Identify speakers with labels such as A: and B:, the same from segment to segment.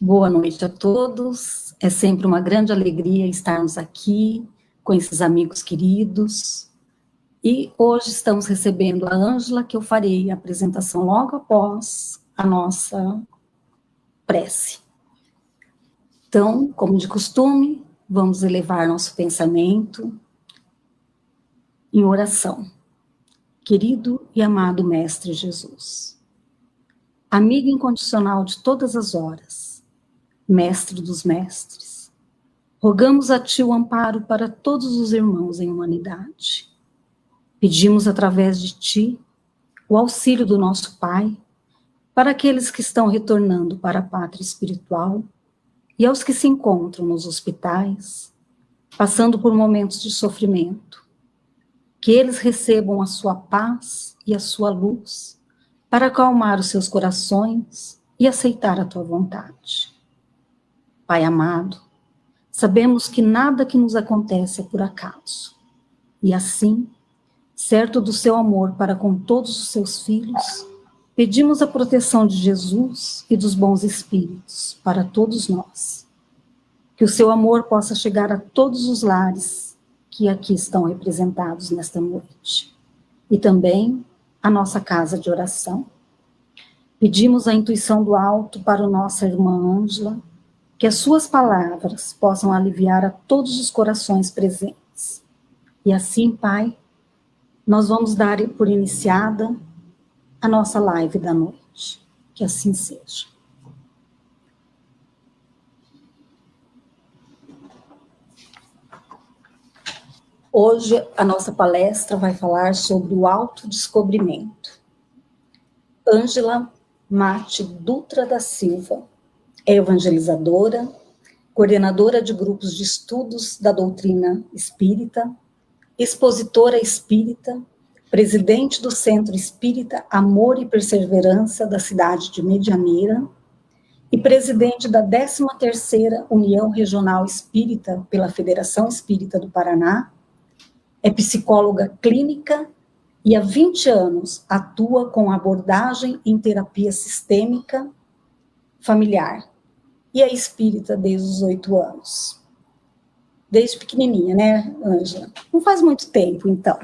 A: Boa noite a todos. É sempre uma grande alegria estarmos aqui com esses amigos queridos. E hoje estamos recebendo a Ângela, que eu farei a apresentação logo após a nossa prece. Então, como de costume, vamos elevar nosso pensamento em oração. Querido e amado Mestre Jesus, amigo incondicional de todas as horas, Mestre dos mestres, rogamos a Ti o amparo para todos os irmãos em humanidade. Pedimos através de Ti o auxílio do nosso Pai para aqueles que estão retornando para a pátria espiritual e aos que se encontram nos hospitais, passando por momentos de sofrimento. Que eles recebam a Sua paz e a Sua luz para acalmar os seus corações e aceitar a Tua vontade. Pai amado, sabemos que nada que nos acontece é por acaso. E assim, certo do seu amor para com todos os seus filhos, pedimos a proteção de Jesus e dos bons espíritos para todos nós. Que o seu amor possa chegar a todos os lares que aqui estão representados nesta noite. E também a nossa casa de oração. Pedimos a intuição do alto para nossa irmã Ângela, que as suas palavras possam aliviar a todos os corações presentes. E assim, Pai, nós vamos dar por iniciada a nossa live da noite. Que assim seja. Hoje a nossa palestra vai falar sobre o autodescobrimento. Ângela Mate Dutra da Silva é evangelizadora, coordenadora de grupos de estudos da doutrina espírita, expositora espírita, presidente do Centro Espírita Amor e Perseverança da cidade de Medianeira e presidente da 13ª União Regional Espírita pela Federação Espírita do Paraná. É psicóloga clínica e há 20 anos atua com abordagem em terapia sistêmica familiar e é espírita desde os 8 anos. Desde pequenininha, né, Ângela? Não faz muito tempo, então.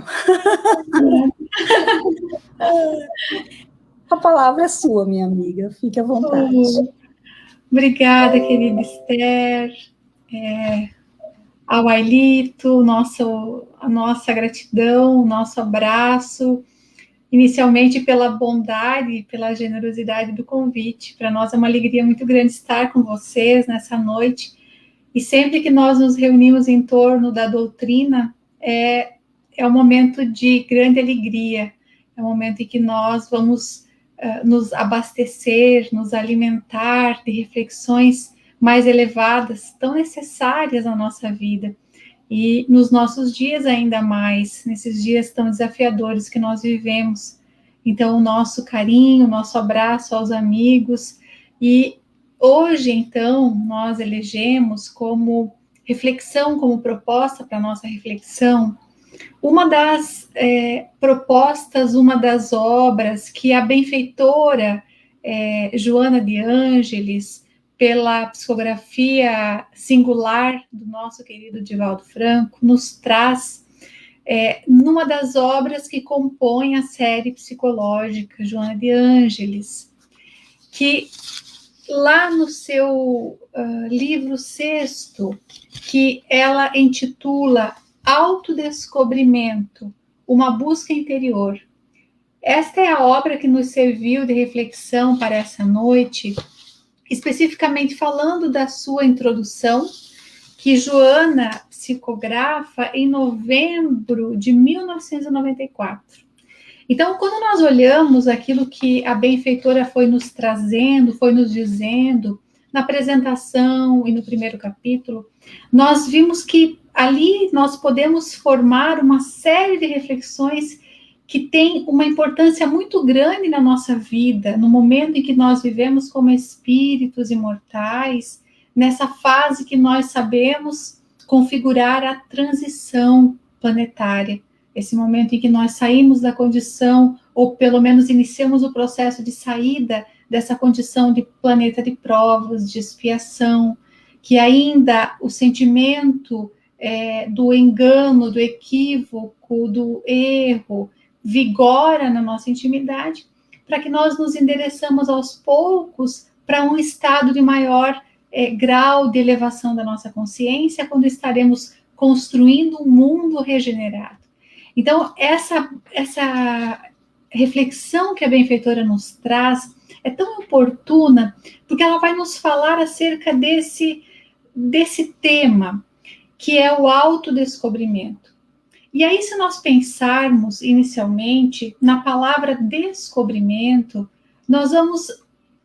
A: A palavra é sua, minha amiga. Fique à vontade.
B: Obrigada, querida Esther. Ao Ailito, a nossa gratidão, o nosso abraço, inicialmente pela bondade e pela generosidade do convite. Para nós é uma alegria muito grande estar com vocês nessa noite. E sempre que nós nos reunimos em torno da doutrina, é um momento de grande alegria, é um momento em que nós vamos nos abastecer, nos alimentar de reflexões mais elevadas, tão necessárias na nossa vida. E nos nossos dias ainda mais, nesses dias tão desafiadores que nós vivemos. Então, o nosso carinho, o nosso abraço aos amigos. E hoje, então, nós elegemos como reflexão, como proposta para a nossa reflexão, uma das propostas, uma das obras que a benfeitora Joana de Ângeles, pela psicografia singular do nosso querido Divaldo Franco, nos traz numa das obras que compõem a série psicológica Joana de Ângeles, que lá no seu livro sexto, que ela intitula Autodescobrimento, uma busca interior. Esta é a obra que nos serviu de reflexão para essa noite, especificamente falando da sua introdução, que Joana psicografa em novembro de 1994. Então, quando nós olhamos aquilo que a benfeitora foi nos trazendo, foi nos dizendo, na apresentação e no primeiro capítulo, nós vimos que ali nós podemos formar uma série de reflexões que têm uma importância muito grande na nossa vida, no momento em que nós vivemos como espíritos imortais, nessa fase que nós sabemos configurar a transição planetária, esse momento em que nós saímos da condição, ou pelo menos iniciamos o processo de saída dessa condição de planeta de provas, de expiação, que ainda o sentimento do engano, do equívoco, do erro, vigora na nossa intimidade, para que nós nos endereçamos aos poucos para um estado de maior grau de elevação da nossa consciência, quando estaremos construindo um mundo regenerado. Então, essa reflexão que a benfeitora nos traz é tão oportuna, porque ela vai nos falar acerca desse tema, que é o autodescobrimento. E aí, se nós pensarmos inicialmente na palavra descobrimento, nós vamos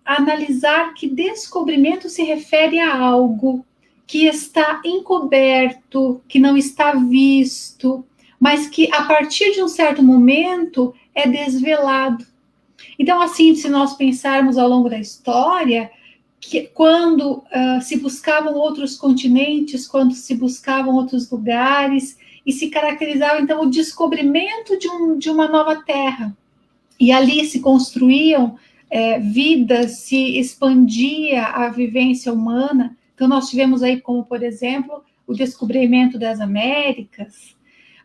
B: analisar que descobrimento se refere a algo que está encoberto, que não está visto, mas que a partir de um certo momento é desvelado. Então, assim, se nós pensarmos ao longo da história, que quando se buscavam outros continentes, quando se buscavam outros lugares, e se caracterizava, então, o descobrimento de uma nova terra. E ali se construíam vidas, se expandia a vivência humana. Então, nós tivemos aí, como, por exemplo, o descobrimento das Américas.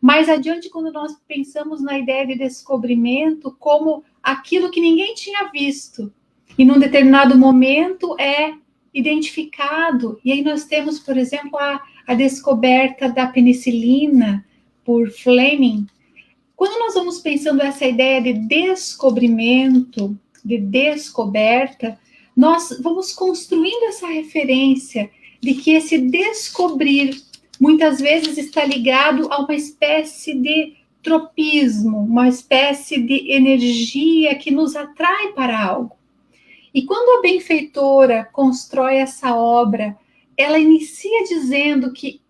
B: Mais adiante, quando nós pensamos na ideia de descobrimento como aquilo que ninguém tinha visto, e num determinado momento é identificado. E aí nós temos, por exemplo, a descoberta da penicilina por Fleming. Quando nós vamos pensando essa ideia de descobrimento, de descoberta, nós vamos construindo essa referência de que esse descobrir muitas vezes está ligado a uma espécie de tropismo, uma espécie de energia que nos atrai para algo. E quando a benfeitora constrói essa obra, ela inicia dizendo que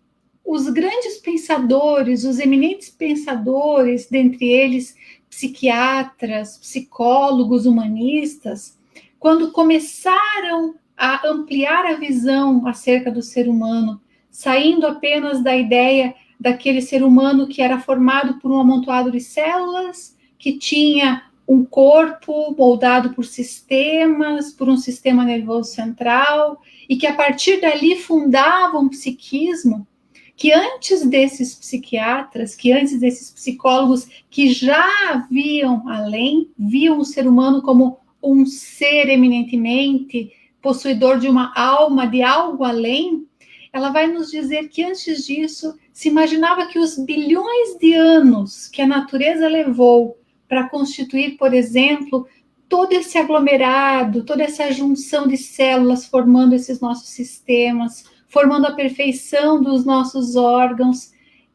B: os grandes pensadores, os eminentes pensadores, dentre eles psiquiatras, psicólogos, humanistas, quando começaram a ampliar a visão acerca do ser humano, saindo apenas da ideia daquele ser humano que era formado por um amontoado de células, que tinha um corpo moldado por sistemas, por um sistema nervoso central, e que a partir dali fundava um psiquismo, que antes desses psiquiatras, que antes desses psicólogos que já viam além, viam o ser humano como um ser eminentemente possuidor de uma alma, de algo além, ela vai nos dizer que antes disso se imaginava que os bilhões de anos que a natureza levou para constituir, por exemplo, todo esse aglomerado, toda essa junção de células formando esses nossos sistemas, formando a perfeição dos nossos órgãos,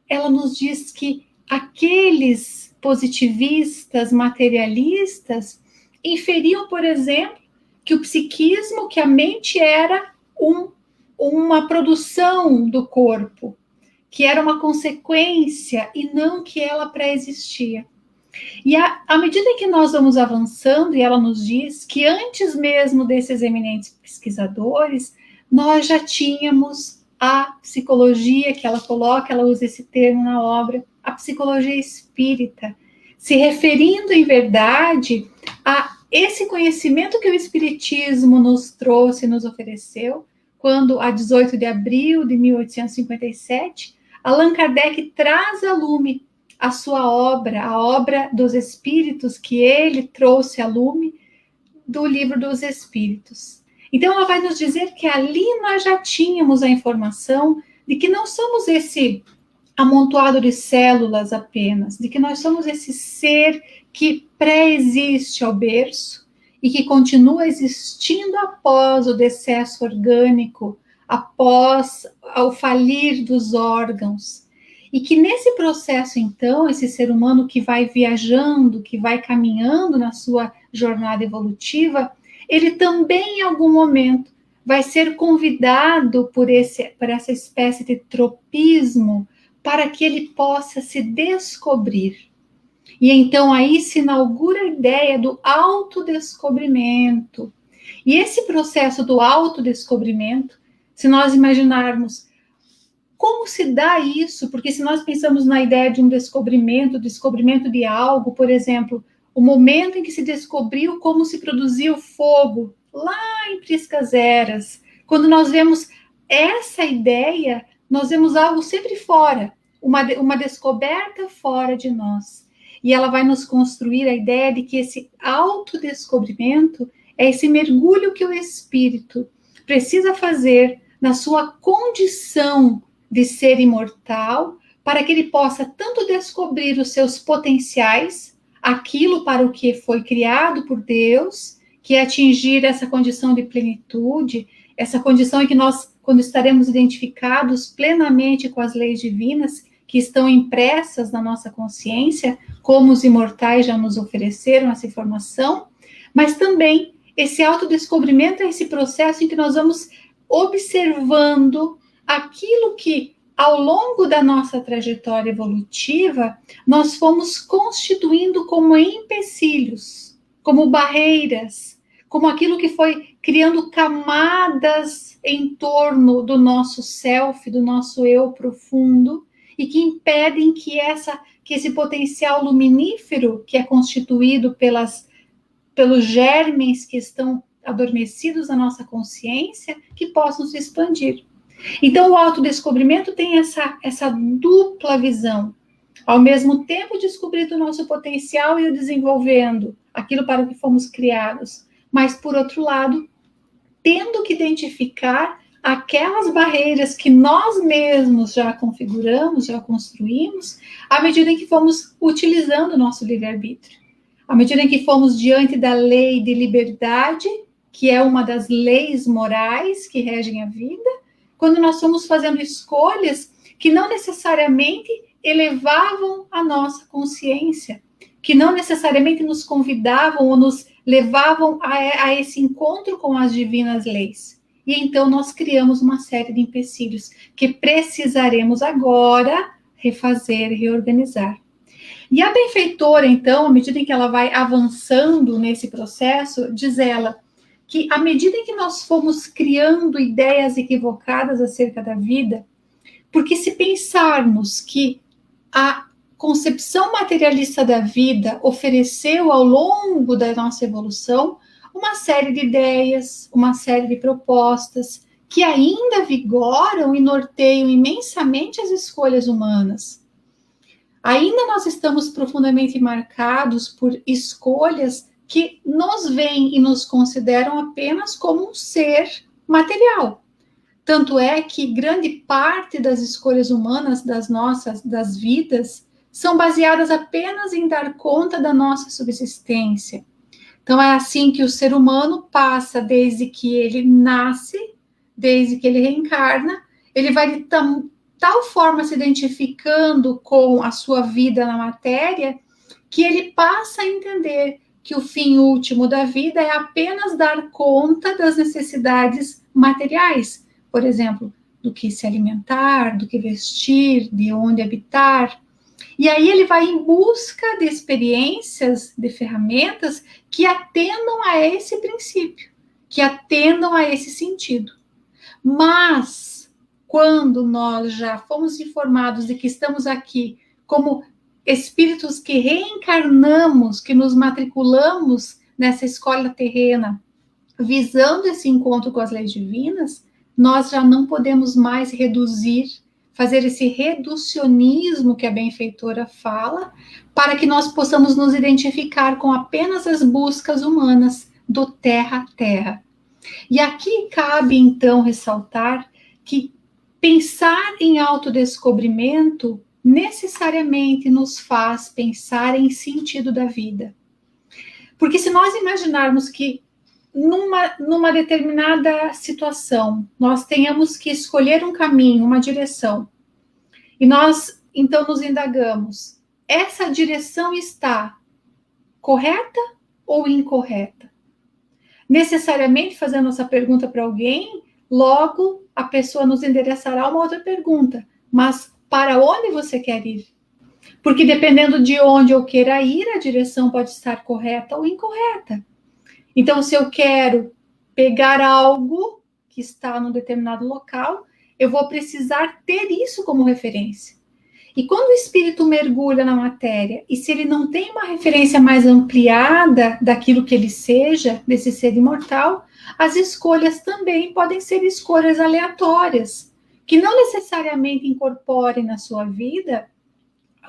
B: ela nos diz que aqueles positivistas, materialistas, inferiam, por exemplo, que o psiquismo, que a mente era uma produção do corpo, que era uma consequência e não que ela pré-existia. E à medida que nós vamos avançando, e ela nos diz que antes mesmo desses eminentes pesquisadores, nós já tínhamos a psicologia, que ela coloca, ela usa esse termo na obra, a psicologia espírita, se referindo, em verdade, a esse conhecimento que o Espiritismo nos trouxe, nos ofereceu, quando, a 18 de abril de 1857, Allan Kardec traz a lume a sua obra, a obra dos Espíritos que ele trouxe a lume do Livro dos Espíritos. Então, ela vai nos dizer que ali nós já tínhamos a informação de que não somos esse amontoado de células apenas, de que nós somos esse ser que pré-existe ao berço e que continua existindo após o decesso orgânico, após o falir dos órgãos. E que nesse processo, então, esse ser humano que vai viajando, que vai caminhando na sua jornada evolutiva, ele também, em algum momento, vai ser convidado por essa espécie de tropismo para que ele possa se descobrir. E então aí se inaugura a ideia do autodescobrimento. E esse processo do autodescobrimento, se nós imaginarmos como se dá isso, porque se nós pensamos na ideia de um descobrimento de algo, por exemplo, o momento em que se descobriu como se produzia o fogo, lá em Priscas Eras. Quando nós vemos essa ideia, nós vemos algo sempre fora, uma descoberta fora de nós. E ela vai nos construir a ideia de que esse autodescobrimento é esse mergulho que o espírito precisa fazer na sua condição de ser imortal, para que ele possa tanto descobrir os seus potenciais, aquilo para o que foi criado por Deus, que é atingir essa condição de plenitude, essa condição em que nós, quando estaremos identificados plenamente com as leis divinas, que estão impressas na nossa consciência, como os imortais já nos ofereceram essa informação, mas também esse autodescobrimento é esse processo em que nós vamos observando aquilo que, ao longo da nossa trajetória evolutiva, nós fomos constituindo como empecilhos, como barreiras, como aquilo que foi criando camadas em torno do nosso self, do nosso eu profundo, e que impedem que esse potencial luminífero, que é constituído pelos germes que estão adormecidos na nossa consciência, que possam se expandir. Então, o autodescobrimento tem essa dupla visão. Ao mesmo tempo, descobrindo o nosso potencial e o desenvolvendo, aquilo para o que fomos criados. Mas, por outro lado, tendo que identificar aquelas barreiras que nós mesmos já configuramos, já construímos, à medida em que fomos utilizando o nosso livre-arbítrio. À medida em que fomos diante da lei de liberdade, que é uma das leis morais que regem a vida, quando nós fomos fazendo escolhas que não necessariamente elevavam a nossa consciência, que não necessariamente nos convidavam ou nos levavam a esse encontro com as divinas leis. E então nós criamos uma série de empecilhos que precisaremos agora refazer, reorganizar. E a benfeitora, então, à medida em que ela vai avançando nesse processo, diz ela que à medida em que nós fomos criando ideias equivocadas acerca da vida, porque se pensarmos que a concepção materialista da vida ofereceu ao longo da nossa evolução uma série de ideias, uma série de propostas que ainda vigoram e norteiam imensamente as escolhas humanas. Ainda nós estamos profundamente marcados por escolhas que nos veem e nos consideram apenas como um ser material. Tanto é que grande parte das escolhas humanas das vidas são baseadas apenas em dar conta da nossa subsistência. Então é assim que o ser humano passa desde que ele nasce, desde que ele reencarna, ele vai de tal forma se identificando com a sua vida na matéria, que ele passa a entender que o fim último da vida é apenas dar conta das necessidades materiais, por exemplo, do que se alimentar, do que vestir, de onde habitar. E aí ele vai em busca de experiências, de ferramentas que atendam a esse princípio, que atendam a esse sentido. Mas, quando nós já fomos informados de que estamos aqui como espíritos que reencarnamos, que nos matriculamos nessa escola terrena, visando esse encontro com as leis divinas, nós já não podemos mais fazer esse reducionismo que a benfeitora fala, para que nós possamos nos identificar com apenas as buscas humanas do terra a terra. E aqui cabe, então, ressaltar que pensar em autodescobrimento necessariamente nos faz pensar em sentido da vida. Porque se nós imaginarmos que numa determinada situação nós tenhamos que escolher um caminho, uma direção, e nós então nos indagamos, essa direção está correta ou incorreta? Necessariamente fazendo essa pergunta para alguém, logo a pessoa nos endereçará uma outra pergunta, mas para onde você quer ir? Porque dependendo de onde eu queira ir, a direção pode estar correta ou incorreta. Então, se eu quero pegar algo que está num determinado local, eu vou precisar ter isso como referência. E quando o espírito mergulha na matéria, e se ele não tem uma referência mais ampliada daquilo que ele seja, desse ser imortal, as escolhas também podem ser escolhas aleatórias, que não necessariamente incorporem na sua vida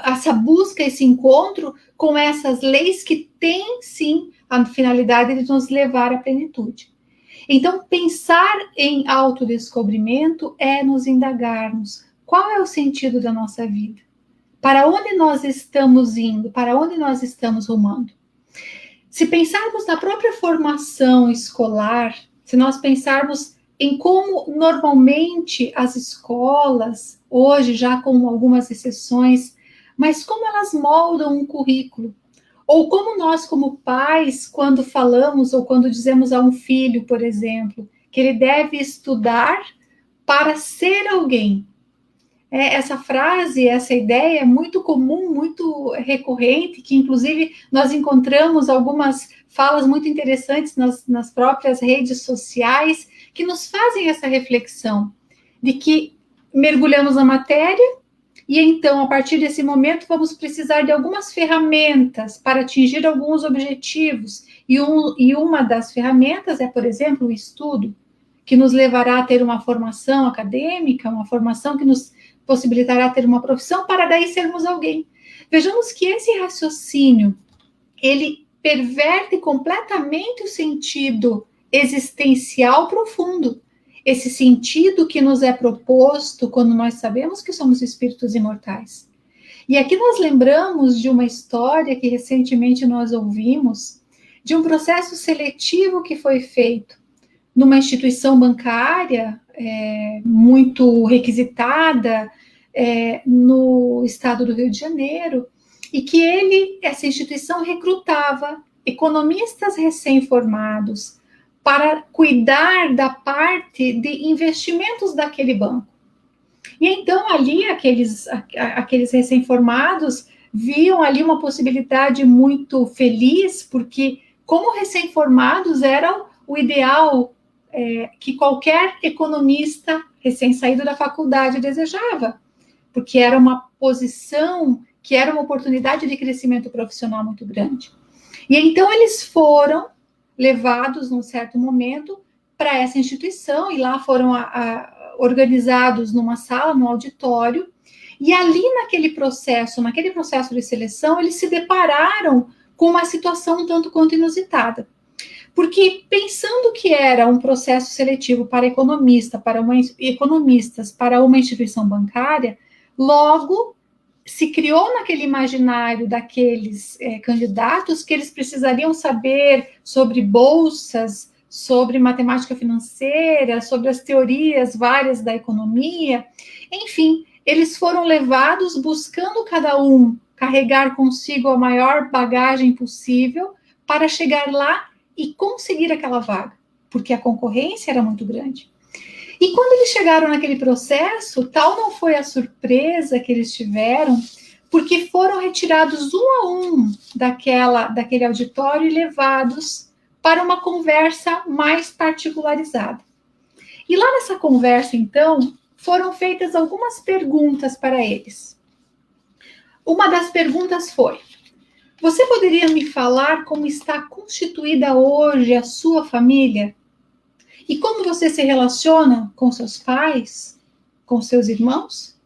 B: essa busca, esse encontro com essas leis que têm, sim, a finalidade de nos levar à plenitude. Então, pensar em autodescobrimento é nos indagarmos qual é o sentido da nossa vida, para onde nós estamos indo, para onde nós estamos rumando. Se pensarmos na própria formação escolar, se nós pensarmos em como normalmente as escolas, hoje já com algumas exceções, mas como elas moldam um currículo, ou como nós, como pais, quando falamos ou quando dizemos a um filho, por exemplo, que ele deve estudar para ser alguém. Essa frase, essa ideia é muito comum, muito recorrente, que inclusive nós encontramos algumas falas muito interessantes nas próprias redes sociais, que nos fazem essa reflexão de que mergulhamos na matéria e então, a partir desse momento, vamos precisar de algumas ferramentas para atingir alguns objetivos. E uma das ferramentas é, por exemplo, o estudo, que nos levará a ter uma formação acadêmica, uma formação que nos possibilitará ter uma profissão para daí sermos alguém. Vejamos que esse raciocínio, ele perverte completamente o sentido existencial profundo. Esse sentido que nos é proposto quando nós sabemos que somos espíritos imortais. E aqui nós lembramos de uma história que recentemente nós ouvimos, de um processo seletivo que foi feito numa instituição bancária muito requisitada no estado do Rio de Janeiro, e que essa instituição recrutava economistas recém-formados para cuidar da parte de investimentos daquele banco. E então ali aqueles recém-formados viam ali uma possibilidade muito feliz, porque como recém-formados eram o ideal que qualquer economista recém-saído da faculdade desejava, porque era uma posição que era uma oportunidade de crescimento profissional muito grande. E então eles foram levados, num certo momento, para essa instituição, e lá foram organizados numa sala, num auditório, e ali naquele processo de seleção, eles se depararam com uma situação um tanto quanto inusitada. Porque, pensando que era um processo seletivo para economistas para uma instituição bancária, logo se criou naquele imaginário daqueles candidatos que eles precisariam saber sobre bolsas, sobre matemática financeira, sobre as teorias várias da economia. Enfim, eles foram levados buscando cada um carregar consigo a maior bagagem possível para chegar lá e conseguir aquela vaga, porque a concorrência era muito grande. E quando eles chegaram naquele processo, tal não foi a surpresa que eles tiveram, porque foram retirados um a um daquele auditório e levados para uma conversa mais particularizada. E lá nessa conversa, então, foram feitas algumas perguntas para eles. Uma das perguntas foi: você poderia me falar como está constituída hoje a sua família? E como você se relaciona com seus pais, com seus irmãos?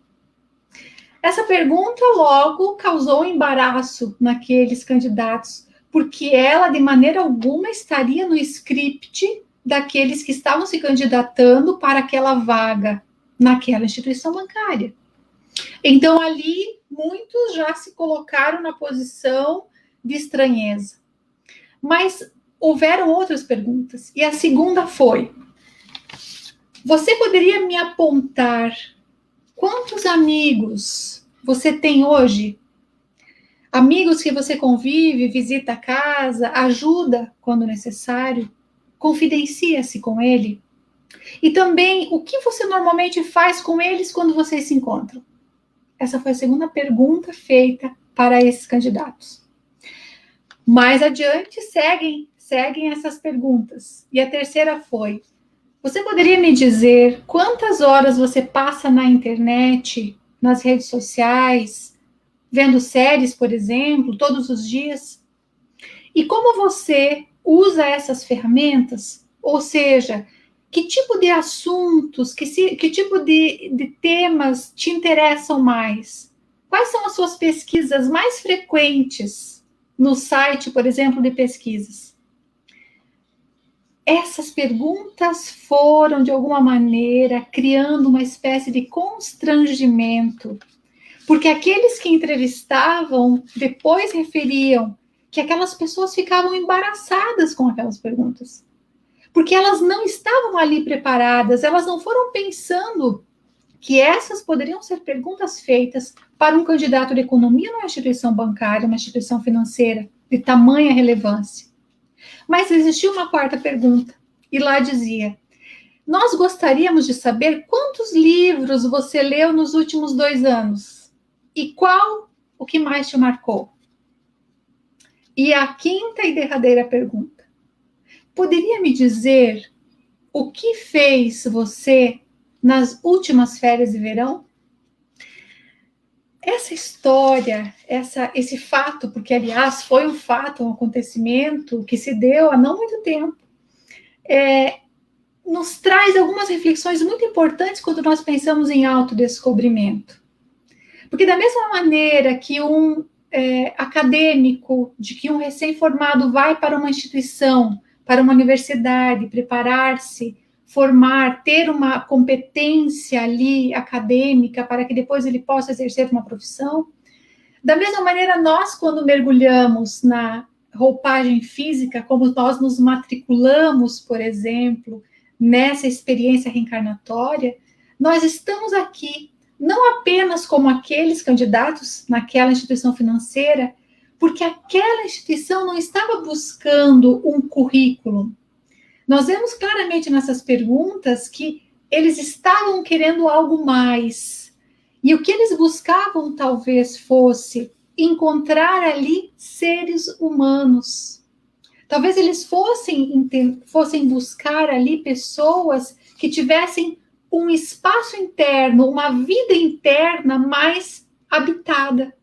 B: Essa pergunta logo causou um embaraço naqueles candidatos, porque ela, de maneira alguma, estaria no script daqueles que estavam se candidatando para aquela vaga naquela instituição bancária. Então, ali, muitos já se colocaram na posição de estranheza. Mas houveram outras perguntas, e a segunda foi: você poderia me apontar quantos amigos você tem hoje? Amigos que você convive, visita a casa, ajuda quando necessário, confidencia-se com ele? E também, o que você normalmente faz com eles quando vocês se encontram? Essa foi a segunda pergunta feita para esses candidatos. Mais adiante, seguem essas perguntas. E a terceira foi: você poderia me dizer quantas horas você passa na internet, nas redes sociais, vendo séries, por exemplo, todos os dias. E como você usa essas ferramentas, ou seja, que tipo de assuntos, que tipo de temas te interessam mais? Quais são as suas pesquisas mais frequentes no site, por exemplo, de pesquisas? Essas perguntas foram, de alguma maneira, criando uma espécie de constrangimento, porque aqueles que entrevistavam depois referiam que aquelas pessoas ficavam embaraçadas com aquelas perguntas, porque elas não estavam ali preparadas, elas não foram pensando que essas poderiam ser perguntas feitas para um candidato de economia numa instituição bancária, uma instituição financeira de tamanha relevância. Mas existia uma quarta pergunta, e lá dizia: nós gostaríamos de saber quantos livros você leu nos últimos 2 anos, e qual o que mais te marcou? E a quinta e derradeira pergunta: poderia me dizer o que fez você nas últimas férias de verão? Essa história, esse fato, porque, aliás, foi um fato, um acontecimento que se deu há não muito tempo, nos traz algumas reflexões muito importantes quando nós pensamos em autodescobrimento. Porque da mesma maneira que um acadêmico, de que um recém-formado vai para uma instituição, para uma universidade, preparar-se, formar, ter uma competência ali acadêmica para que depois ele possa exercer uma profissão. Da mesma maneira, nós, quando mergulhamos na roupagem física, como nós nos matriculamos, por exemplo, nessa experiência reencarnatória, nós estamos aqui não apenas como aqueles candidatos naquela instituição financeira, porque aquela instituição não estava buscando um currículo. Nós vemos claramente nessas perguntas que eles estavam querendo algo mais. E o que eles buscavam talvez fosse encontrar ali seres humanos. Talvez eles fossem buscar ali pessoas que tivessem um espaço interno, uma vida interna mais habitada.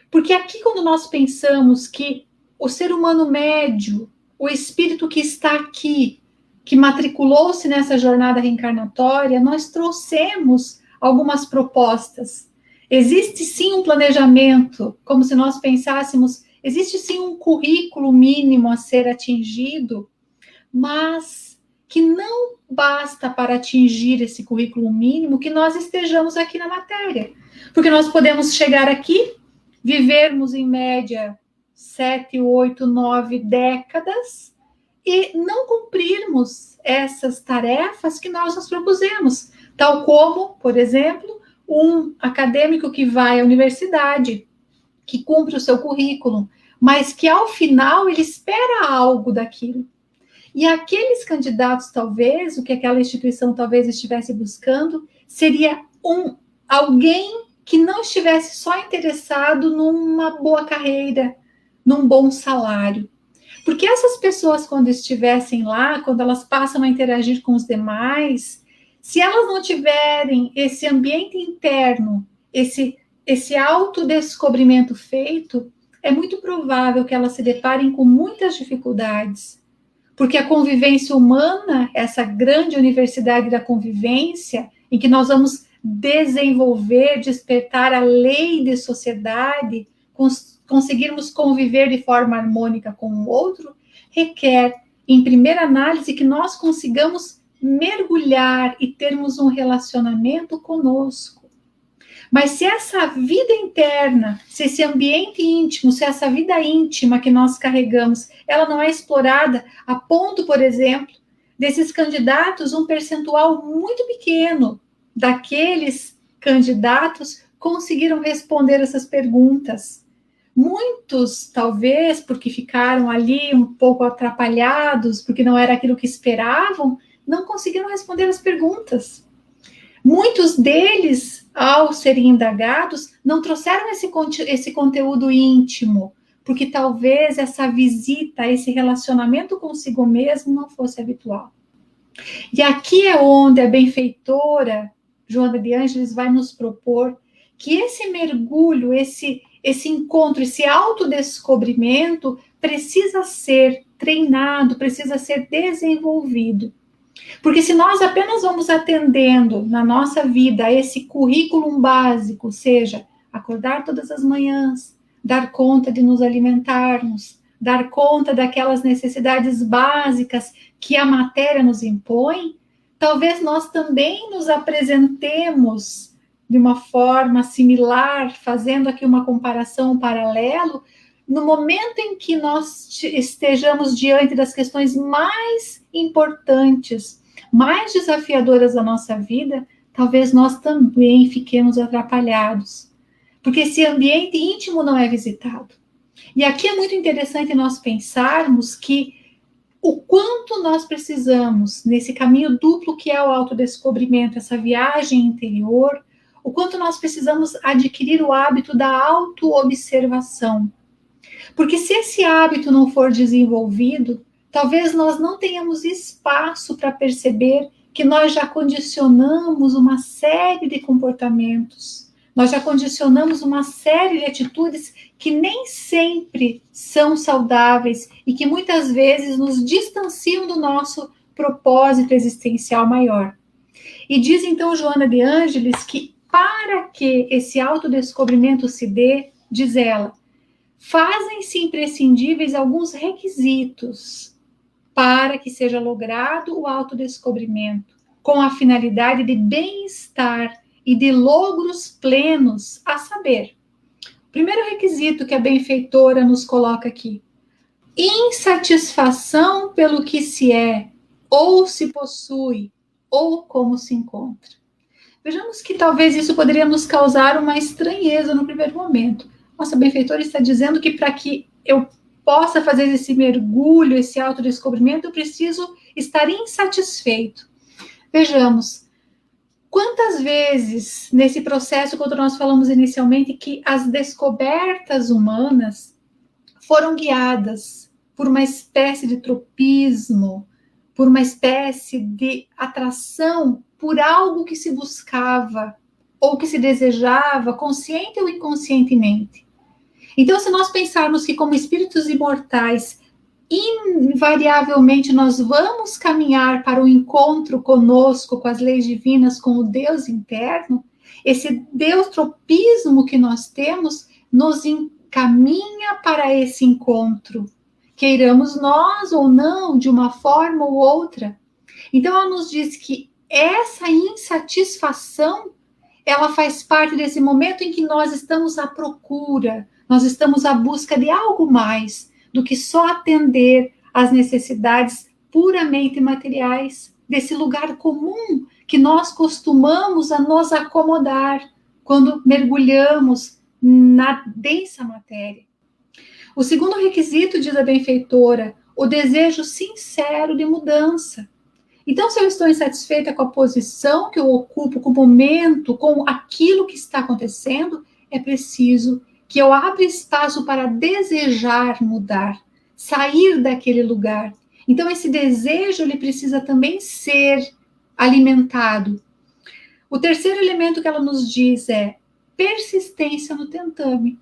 B: Porque aqui, quando nós pensamos que o ser humano médio, o espírito que está aqui, que matriculou-se nessa jornada reencarnatória, nós trouxemos algumas propostas. Existe sim um planejamento, como se nós pensássemos, existe sim um currículo mínimo a ser atingido, mas que não basta para atingir esse currículo mínimo que nós estejamos aqui na matéria. Porque nós podemos chegar aqui, vivermos em média 7, 8, 9 décadas e não cumprirmos essas tarefas que nós nos propusemos, tal como, por exemplo, um acadêmico que vai à universidade, que cumpre o seu currículo, mas que ao final ele espera algo daquilo. E aqueles candidatos, talvez, o que aquela instituição talvez estivesse buscando, seria alguém que não estivesse só interessado numa boa carreira, num bom salário. Porque essas pessoas, quando estivessem lá, quando elas passam a interagir com os demais, se elas não tiverem esse ambiente interno, esse autodescobrimento feito, é muito provável que elas se deparem com muitas dificuldades. Porque a convivência humana, essa grande universidade da convivência, em que nós vamos desenvolver, despertar a lei de sociedade, conseguirmos conviver de forma harmônica com o outro, requer, em primeira análise, que nós consigamos mergulhar e termos um relacionamento conosco. Mas se essa vida interna, se esse ambiente íntimo, se essa vida íntima que nós carregamos, ela não é explorada a ponto, por exemplo, desses candidatos, um percentual muito pequeno daqueles candidatos conseguiram responder essas perguntas. Muitos, talvez, porque ficaram ali um pouco atrapalhados, porque não era aquilo que esperavam, não conseguiram responder as perguntas. Muitos deles, ao serem indagados, não trouxeram esse conteúdo íntimo, porque talvez essa visita, esse relacionamento consigo mesmo não fosse habitual. E aqui é onde a benfeitora Joana de Ângeles vai nos propor que esse mergulho, esse encontro, esse autodescobrimento precisa ser treinado, precisa ser desenvolvido. Porque se nós apenas vamos atendendo na nossa vida a esse currículo básico, seja acordar todas as manhãs, dar conta de nos alimentarmos, dar conta daquelas necessidades básicas que a matéria nos impõe, talvez nós também nos apresentemos de uma forma similar, fazendo aqui uma comparação, um paralelo, no momento em que nós estejamos diante das questões mais importantes, mais desafiadoras da nossa vida, talvez nós também fiquemos atrapalhados, porque esse ambiente íntimo não é visitado. E aqui é muito interessante nós pensarmos que o quanto nós precisamos, nesse caminho duplo que é o autodescobrimento, essa viagem interior, o quanto nós precisamos adquirir o hábito da autoobservação. Porque se esse hábito não for desenvolvido, talvez nós não tenhamos espaço para perceber que nós já condicionamos uma série de comportamentos, nós já condicionamos uma série de atitudes que nem sempre são saudáveis e que muitas vezes nos distanciam do nosso propósito existencial maior. E diz então Joana de Ângeles que para que esse autodescobrimento se dê, diz ela, fazem-se imprescindíveis alguns requisitos para que seja logrado o autodescobrimento, com a finalidade de bem-estar e de logros plenos, a saber, o primeiro requisito que a benfeitora nos coloca aqui, insatisfação pelo que se é, ou se possui, ou como se encontra. Vejamos que talvez isso poderia nos causar uma estranheza no primeiro momento. Nossa, a benfeitora está dizendo que para que eu possa fazer esse mergulho, esse autodescobrimento, eu preciso estar insatisfeito. Vejamos, quantas vezes nesse processo, quando nós falamos inicialmente que as descobertas humanas foram guiadas por uma espécie de tropismo, por uma espécie de atração por algo que se buscava ou que se desejava, consciente ou inconscientemente. Então, se nós pensarmos que como espíritos imortais, invariavelmente nós vamos caminhar para o encontro conosco, com as leis divinas, com o Deus interno, esse Deus tropismo que nós temos nos encaminha para esse encontro, queiramos nós ou não, de uma forma ou outra. Então, ela nos diz que essa insatisfação, ela faz parte desse momento em que nós estamos à procura, nós estamos à busca de algo mais do que só atender às necessidades puramente materiais, desse lugar comum que nós costumamos a nos acomodar quando mergulhamos na densa matéria. O segundo requisito, diz a benfeitora, o desejo sincero de mudança. Então, se eu estou insatisfeita com a posição que eu ocupo, com o momento, com aquilo que está acontecendo, é preciso que eu abra espaço para desejar mudar, sair daquele lugar. Então, esse desejo, ele precisa também ser alimentado. O terceiro elemento que ela nos diz é persistência no tentame.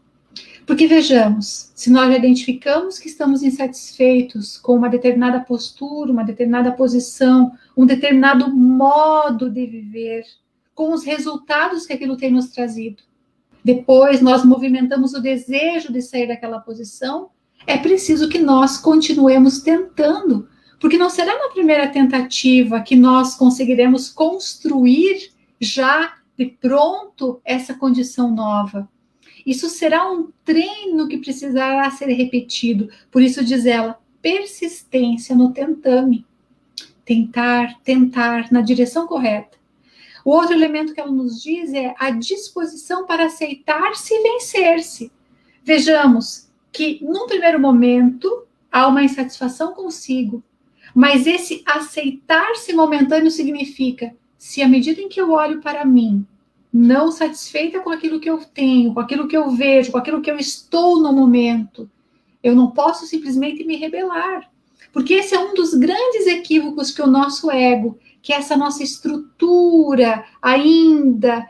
B: Porque vejamos, se nós identificamos que estamos insatisfeitos com uma determinada postura, uma determinada posição, um determinado modo de viver, com os resultados que aquilo tem nos trazido, depois nós movimentamos o desejo de sair daquela posição, é preciso que nós continuemos tentando, porque não será na primeira tentativa que nós conseguiremos construir já de pronto essa condição nova. Isso será um treino que precisará ser repetido. Por isso diz ela, persistência no tentame. Tentar na direção correta. O outro elemento que ela nos diz é a disposição para aceitar-se e vencer-se. Vejamos que, num primeiro momento, há uma insatisfação consigo, mas esse aceitar-se momentâneo significa, se à medida em que eu olho para mim, não satisfeita com aquilo que eu tenho, com aquilo que eu vejo, com aquilo que eu estou no momento, eu não posso simplesmente me rebelar. Porque esse é um dos grandes equívocos que o nosso ego, que essa nossa estrutura ainda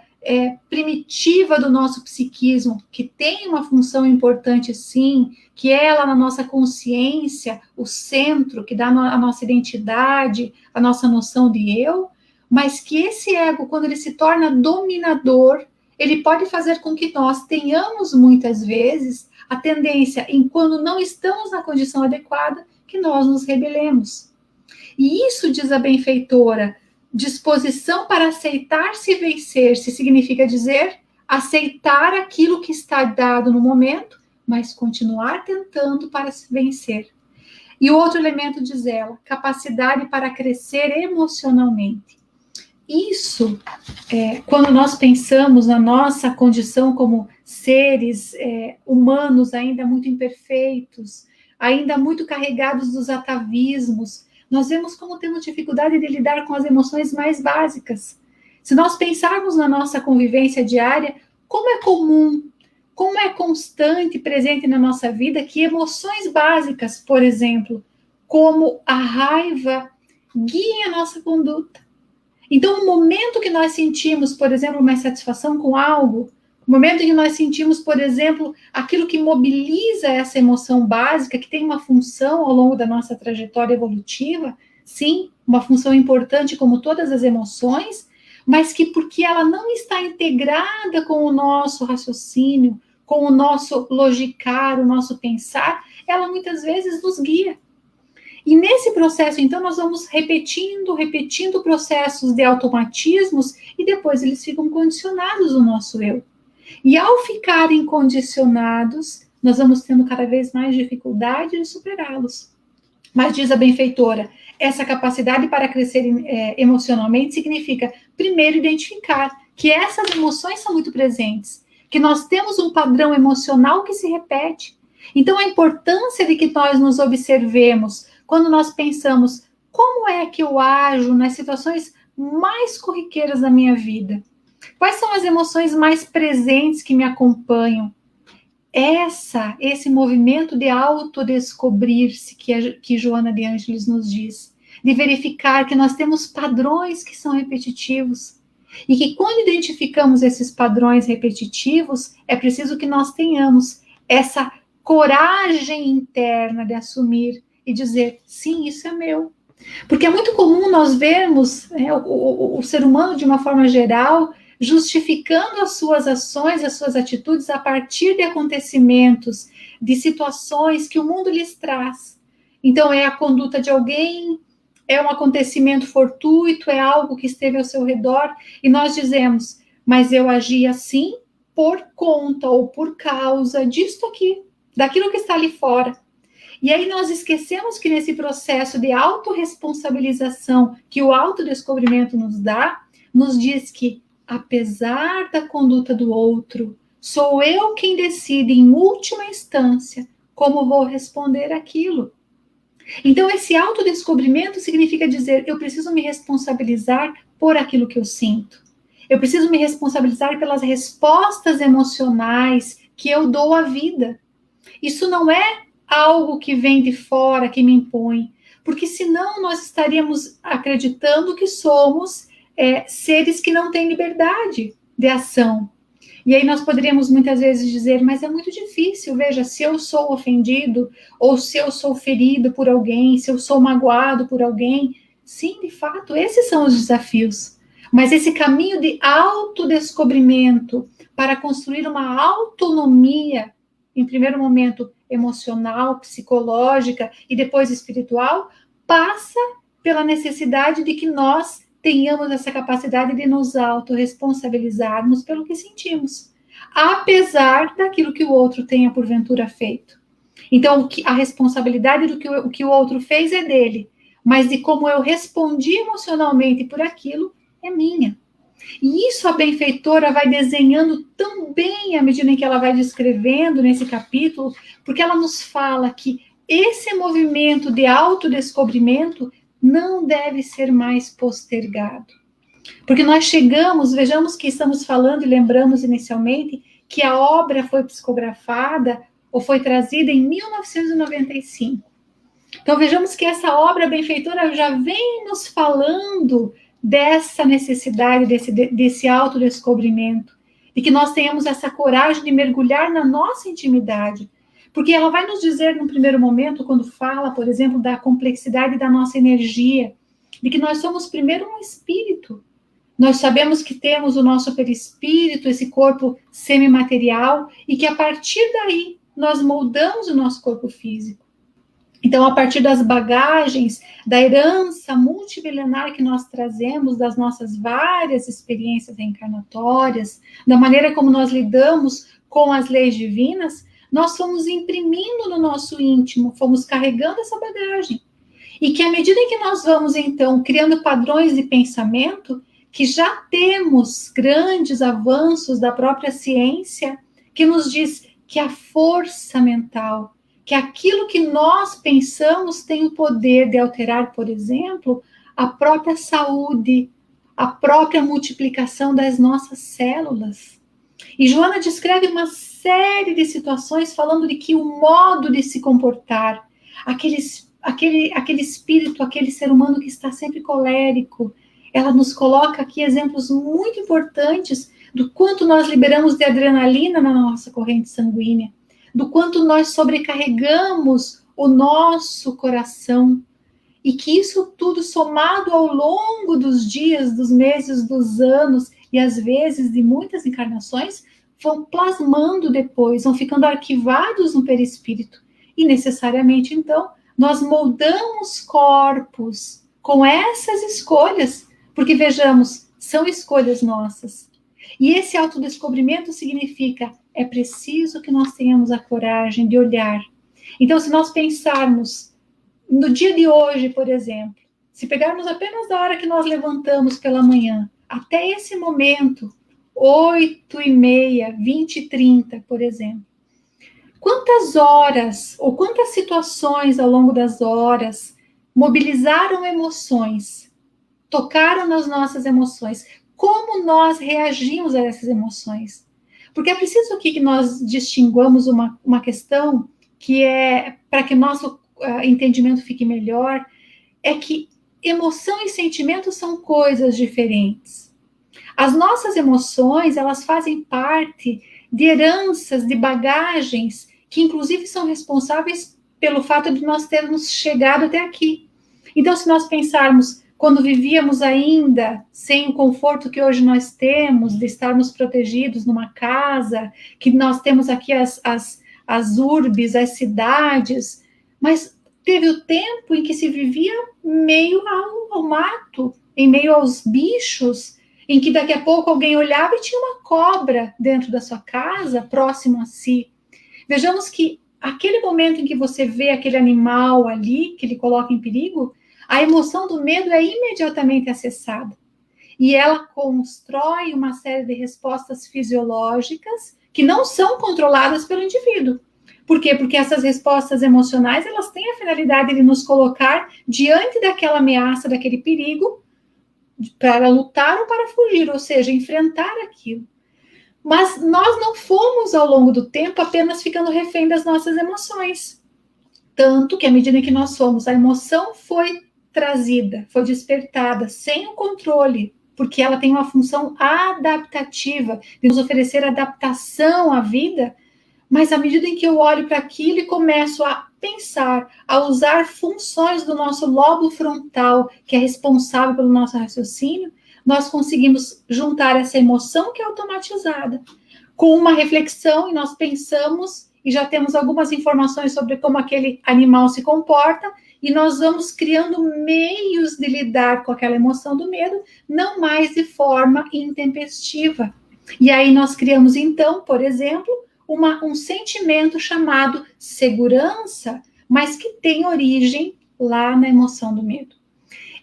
B: primitiva do nosso psiquismo, que tem uma função importante, sim, que é ela na nossa consciência, o centro, que dá a nossa identidade, a nossa noção de eu, mas que esse ego, quando ele se torna dominador, ele pode fazer com que nós tenhamos, muitas vezes, a tendência, em quando não estamos na condição adequada, que nós nos rebelemos. E isso, diz a benfeitora, disposição para aceitar-se e vencer-se significa dizer aceitar aquilo que está dado no momento, mas continuar tentando para se vencer. E o outro elemento, diz ela, capacidade para crescer emocionalmente. Isso, quando nós pensamos na nossa condição como seres humanos ainda muito imperfeitos, ainda muito carregados dos atavismos, nós vemos como temos dificuldade de lidar com as emoções mais básicas. Se nós pensarmos na nossa convivência diária, como é comum, como é constante e presente na nossa vida que emoções básicas, por exemplo, como a raiva, guiem a nossa conduta. Então, o momento que nós sentimos, por exemplo, uma insatisfação com algo, o momento em que nós sentimos, por exemplo, aquilo que mobiliza essa emoção básica, que tem uma função ao longo da nossa trajetória evolutiva, sim, uma função importante como todas as emoções, mas que porque ela não está integrada com o nosso raciocínio, com o nosso logicar, o nosso pensar, ela muitas vezes nos guia. E nesse processo, então, nós vamos repetindo processos de automatismos e depois eles ficam condicionados no nosso eu. E ao ficarem condicionados, nós vamos tendo cada vez mais dificuldade de superá-los. Mas diz a benfeitora, essa capacidade para crescer emocionalmente significa, primeiro, identificar que essas emoções são muito presentes, que nós temos um padrão emocional que se repete. Então, a importância de que nós nos observemos quando nós pensamos como é que eu ajo nas situações mais corriqueiras da minha vida. Quais são as emoções mais presentes que me acompanham? Esse movimento de autodescobrir-se que Joana de Ângeles nos diz, de verificar que nós temos padrões que são repetitivos e que quando identificamos esses padrões repetitivos, é preciso que nós tenhamos essa coragem interna de assumir e dizer, sim, isso é meu. Porque é muito comum nós vermos o ser humano, de uma forma geral, justificando as suas ações, as suas atitudes a partir de acontecimentos, de situações que o mundo lhes traz. Então, é a conduta de alguém, é um acontecimento fortuito, é algo que esteve ao seu redor, e nós dizemos, mas eu agi assim por conta ou por causa disto aqui, daquilo que está ali fora. E aí nós esquecemos que nesse processo de autorresponsabilização que o autodescobrimento nos dá, nos diz que, apesar da conduta do outro, sou eu quem decide, em última instância, como vou responder aquilo. Então, esse autodescobrimento significa dizer, eu preciso me responsabilizar por aquilo que eu sinto. Eu preciso me responsabilizar pelas respostas emocionais que eu dou à vida. Isso não é algo que vem de fora, que me impõe, porque senão nós estaríamos acreditando que somos seres que não têm liberdade de ação. E aí nós poderíamos muitas vezes dizer, mas é muito difícil, veja, se eu sou ofendido, ou se eu sou ferido por alguém, se eu sou magoado por alguém, sim, de fato, esses são os desafios. Mas esse caminho de autodescobrimento para construir uma autonomia, em primeiro momento emocional, psicológica e depois espiritual, passa pela necessidade de que nós tenhamos essa capacidade de nos autorresponsabilizarmos pelo que sentimos, apesar daquilo que o outro tenha porventura feito. Então, a responsabilidade do que o outro fez é dele, mas de como eu respondi emocionalmente por aquilo é minha. E isso a benfeitora vai desenhando tão bem à medida em que ela vai descrevendo nesse capítulo, porque ela nos fala que esse movimento de autodescobrimento não deve ser mais postergado. Porque nós chegamos, vejamos que estamos falando e lembramos inicialmente que a obra foi psicografada ou foi trazida em 1995. Então vejamos que essa obra benfeitora já vem nos falando dessa necessidade, desse autodescobrimento, e que nós tenhamos essa coragem de mergulhar na nossa intimidade, porque ela vai nos dizer, num primeiro momento, quando fala, por exemplo, da complexidade da nossa energia, de que nós somos primeiro um espírito. Nós sabemos que temos o nosso perispírito, esse corpo semimaterial, e que a partir daí nós moldamos o nosso corpo físico. Então, a partir das bagagens, da herança multimilenar que nós trazemos, das nossas várias experiências reencarnatórias, da maneira como nós lidamos com as leis divinas, nós fomos imprimindo no nosso íntimo, fomos carregando essa bagagem. E que à medida em que nós vamos, então, criando padrões de pensamento, que já temos grandes avanços da própria ciência, que nos diz que a força mental, que aquilo que nós pensamos tem o poder de alterar, por exemplo, a própria saúde, a própria multiplicação das nossas células. E Joana descreve uma série de situações falando de que o modo de se comportar, aquele espírito, aquele ser humano que está sempre colérico, ela nos coloca aqui exemplos muito importantes do quanto nós liberamos de adrenalina na nossa corrente sanguínea, do quanto nós sobrecarregamos o nosso coração, e que isso tudo somado ao longo dos dias, dos meses, dos anos, e às vezes de muitas encarnações, vão plasmando depois, vão ficando arquivados no perispírito, e necessariamente, então, nós moldamos corpos com essas escolhas, porque, vejamos, são escolhas nossas. E esse autodescobrimento significa, é preciso que nós tenhamos a coragem de olhar. Então, se nós pensarmos no dia de hoje, por exemplo, se pegarmos apenas da hora que nós levantamos pela manhã, até esse momento, 8h30, 20h30, por exemplo, quantas horas ou quantas situações ao longo das horas mobilizaram emoções, tocaram nas nossas emoções, como nós reagimos a essas emoções? Porque é preciso aqui que nós distinguamos uma questão que é, para que o nosso entendimento fique melhor, é que emoção e sentimento são coisas diferentes. As nossas emoções, elas fazem parte de heranças, de bagagens, que inclusive são responsáveis pelo fato de nós termos chegado até aqui. Então, se nós pensarmos quando vivíamos ainda sem o conforto que hoje nós temos, de estarmos protegidos numa casa, que nós temos aqui as urbes, as cidades, mas teve o tempo em que se vivia meio ao mato, em meio aos bichos, em que daqui a pouco alguém olhava e tinha uma cobra dentro da sua casa, próximo a si. Vejamos que aquele momento em que você vê aquele animal ali, que ele coloca em perigo, a emoção do medo é imediatamente acessada. E ela constrói uma série de respostas fisiológicas que não são controladas pelo indivíduo. Por quê? Porque essas respostas emocionais, elas têm a finalidade de nos colocar diante daquela ameaça, daquele perigo, para lutar ou para fugir, ou seja, enfrentar aquilo. Mas nós não fomos, ao longo do tempo, apenas ficando refém das nossas emoções. Tanto que, à medida que nós fomos, a emoção foi trazida, foi despertada, sem o controle, porque ela tem uma função adaptativa, de nos oferecer adaptação à vida, mas à medida em que eu olho para aquilo e começo a pensar, a usar funções do nosso lobo frontal, que é responsável pelo nosso raciocínio, nós conseguimos juntar essa emoção que é automatizada com uma reflexão, e nós pensamos e já temos algumas informações sobre como aquele animal se comporta, e nós vamos criando meios de lidar com aquela emoção do medo, não mais de forma intempestiva. E aí nós criamos, então, por exemplo, um sentimento chamado segurança, mas que tem origem lá na emoção do medo.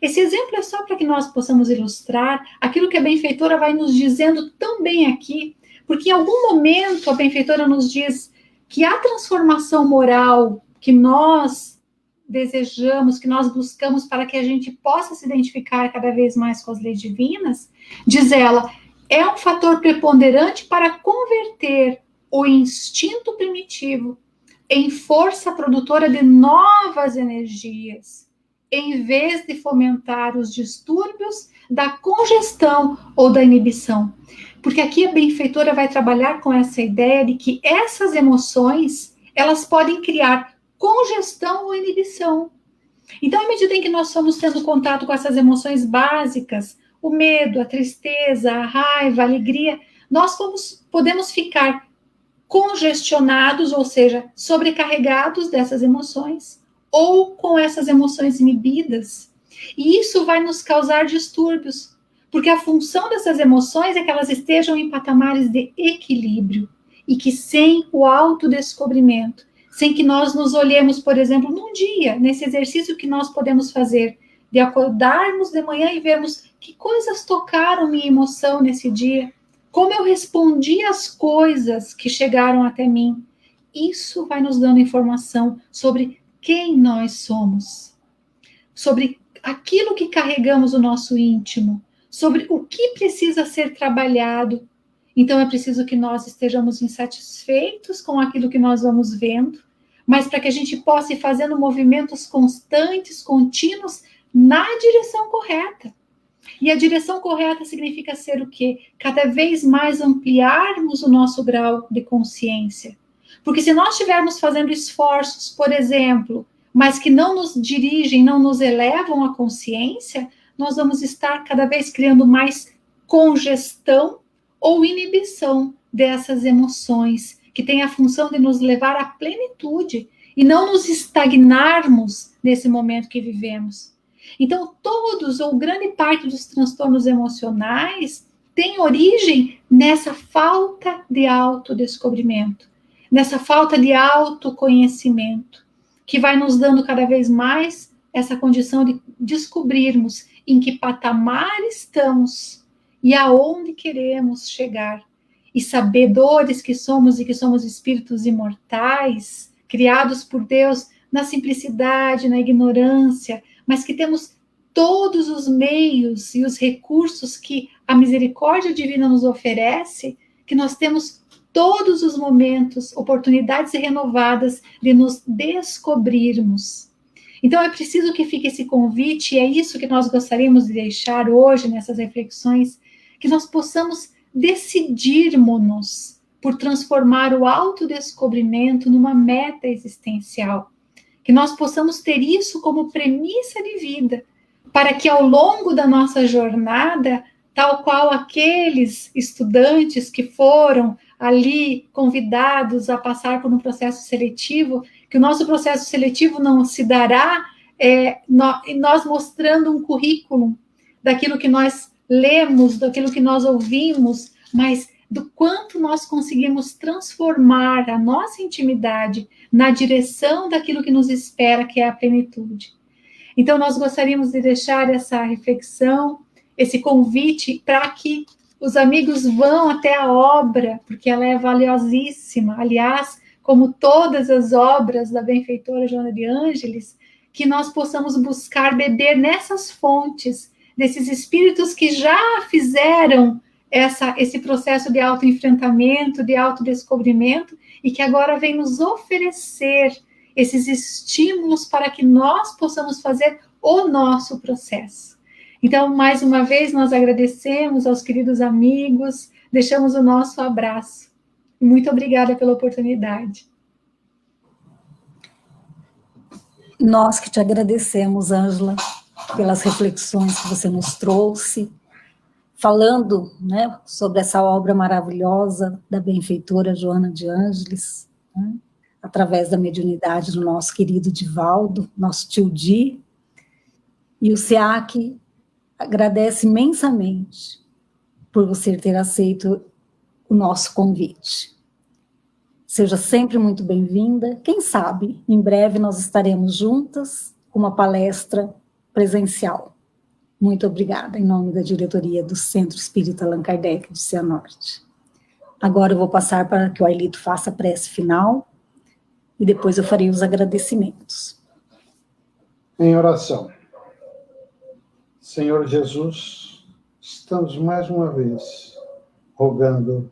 B: Esse exemplo é só para que nós possamos ilustrar aquilo que a benfeitora vai nos dizendo tão bem aqui, porque em algum momento a benfeitora nos diz que a transformação moral que nós desejamos, que nós buscamos para que a gente possa se identificar cada vez mais com as leis divinas, diz ela, é um fator preponderante para converter o instinto primitivo em força produtora de novas energias em vez de fomentar os distúrbios da congestão ou da inibição. Porque aqui a benfeitora vai trabalhar com essa ideia de que essas emoções, elas podem criar congestão ou inibição. Então, à medida em que nós somos tendo contato com essas emoções básicas, o medo, a tristeza, a raiva, a alegria, nós podemos ficar congestionados, ou seja, sobrecarregados dessas emoções, ou com essas emoções inibidas. E isso vai nos causar distúrbios, porque a função dessas emoções é que elas estejam em patamares de equilíbrio, e que sem o autodescobrimento, sem que nós nos olhemos, por exemplo, num dia, nesse exercício que nós podemos fazer, de acordarmos de manhã e vermos que coisas tocaram minha emoção nesse dia, como eu respondi às coisas que chegaram até mim. Isso vai nos dando informação sobre quem nós somos, sobre aquilo que carregamos no nosso íntimo, sobre o que precisa ser trabalhado. Então, é preciso que nós estejamos insatisfeitos com aquilo que nós vamos vendo, mas para que a gente possa ir fazendo movimentos constantes, contínuos, na direção correta. E a direção correta significa ser o quê? Cada vez mais ampliarmos o nosso grau de consciência. Porque se nós estivermos fazendo esforços, por exemplo, mas que não nos dirigem, não nos elevam à consciência, nós vamos estar cada vez criando mais congestão ou inibição dessas emoções, que tem a função de nos levar à plenitude e não nos estagnarmos nesse momento que vivemos. Então, todos ou grande parte dos transtornos emocionais tem origem nessa falta de autodescobrimento, nessa falta de autoconhecimento, que vai nos dando cada vez mais essa condição de descobrirmos em que patamar estamos e aonde queremos chegar. E sabedores que somos e que somos espíritos imortais, criados por Deus na simplicidade, na ignorância, mas que temos todos os meios e os recursos que a misericórdia divina nos oferece, que nós temos todos os momentos, oportunidades renovadas de nos descobrirmos. Então é preciso que fique esse convite, e é isso que nós gostaríamos de deixar hoje nessas reflexões, que nós possamos decidirmos-nos por transformar o autodescobrimento numa meta existencial. Que nós possamos ter isso como premissa de vida, para que ao longo da nossa jornada, tal qual aqueles estudantes que foram ali convidados a passar por um processo seletivo, que o nosso processo seletivo não se dará nós mostrando um currículo daquilo que nós lemos, daquilo que nós ouvimos, mas do quanto nós conseguimos transformar a nossa intimidade na direção daquilo que nos espera, que é a plenitude. Então, nós gostaríamos de deixar essa reflexão, esse convite para que os amigos vão até a obra, porque ela é valiosíssima. Aliás, como todas as obras da benfeitora Joana de Ângeles, que nós possamos buscar beber nessas fontes, desses espíritos que já fizeram esse processo de autoenfrentamento, de autodescobrimento, e que agora vem nos oferecer esses estímulos para que nós possamos fazer o nosso processo. Então, mais uma vez, nós agradecemos aos queridos amigos, deixamos o nosso abraço. Muito obrigada pela oportunidade.
A: Nós que te agradecemos, Ângela, pelas reflexões que você nos trouxe, falando, né, sobre essa obra maravilhosa da benfeitora Joana de Ângeles, né, através da mediunidade do nosso querido Divaldo, nosso tio Di, e o SEAC agradece imensamente por você ter aceito o nosso convite. Seja sempre muito bem-vinda. Quem sabe, em breve nós estaremos juntas com uma palestra presencial. Muito obrigada, em nome da diretoria do Centro Espírita Allan Kardec de Cianorte. Agora eu vou passar para que o Ailito faça a prece final e depois eu farei os agradecimentos.
C: Em oração. Senhor Jesus, estamos mais uma vez rogando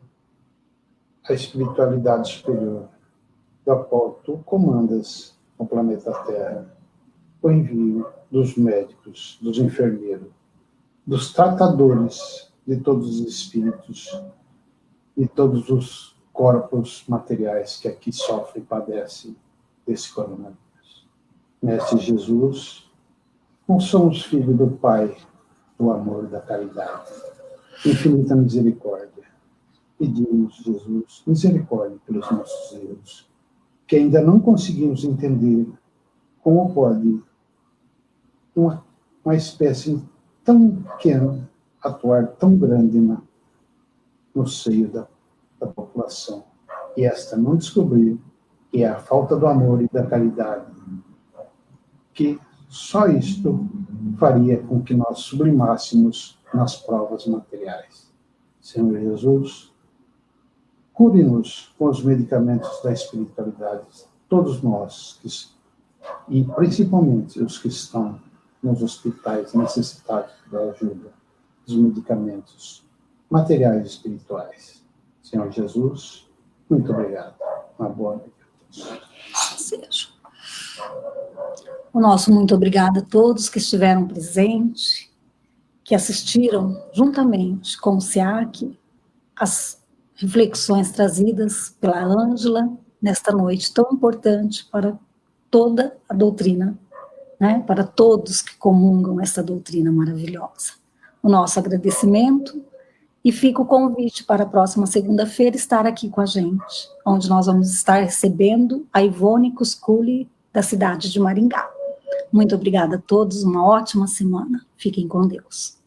C: a espiritualidade superior, da qual tu comandas o planeta Terra, o envio dos médicos, dos enfermeiros, dos tratadores de todos os espíritos e todos os corpos materiais que aqui sofrem e padecem desse coronavírus. Mestre Jesus, nós somos filhos do Pai, do amor e da caridade. Infinita misericórdia. Pedimos, Jesus, misericórdia pelos nossos erros, que ainda não conseguimos entender como pode uma espécie tão pequena atuar tão grande no seio da população. E esta não descobrir que é a falta do amor e da caridade, que só isto faria com que nós sublimássemos nas provas materiais. Senhor Jesus, cure-nos com os medicamentos da espiritualidade, todos nós, e principalmente os que estão nos hospitais necessitados da ajuda dos medicamentos materiais e espirituais. Senhor Jesus, muito obrigado. Uma boa noite a todos.
A: Seja. O nosso muito obrigado a todos que estiveram presentes, que assistiram juntamente com o SEAC as reflexões trazidas pela Ângela nesta noite tão importante para toda a doutrina, né, para todos que comungam essa doutrina maravilhosa. O nosso agradecimento, e fica o convite para a próxima segunda-feira estar aqui com a gente, onde nós vamos estar recebendo a Ivone Cusculi, da cidade de Maringá. Muito obrigada a todos, uma ótima semana. Fiquem com Deus.